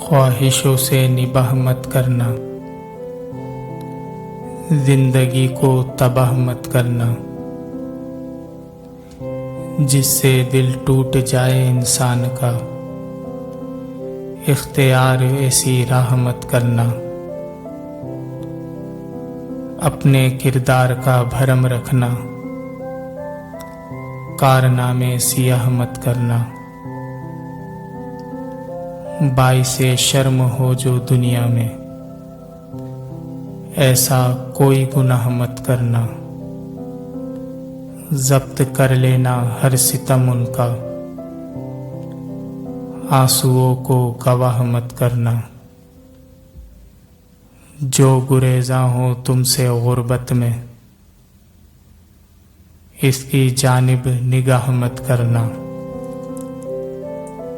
ख्वाहिशों से निबाह मत करना, जिंदगी को तबाह मत करना। जिससे दिल टूट जाए इंसान का, इख्तियार ऐसी राह मत करना। अपने किरदार का भरम रखना, कारनामे सियाह मत करना। बाइसे शर्म हो जो दुनिया में, ऐसा कोई गुनाह मत करना। जब्त कर लेना हर सितम उनका, आंसुओं को गवाह मत करना। जो गुरेज़ा हो तुमसे गुर्बत में, इसकी जानिब निगाह मत करना।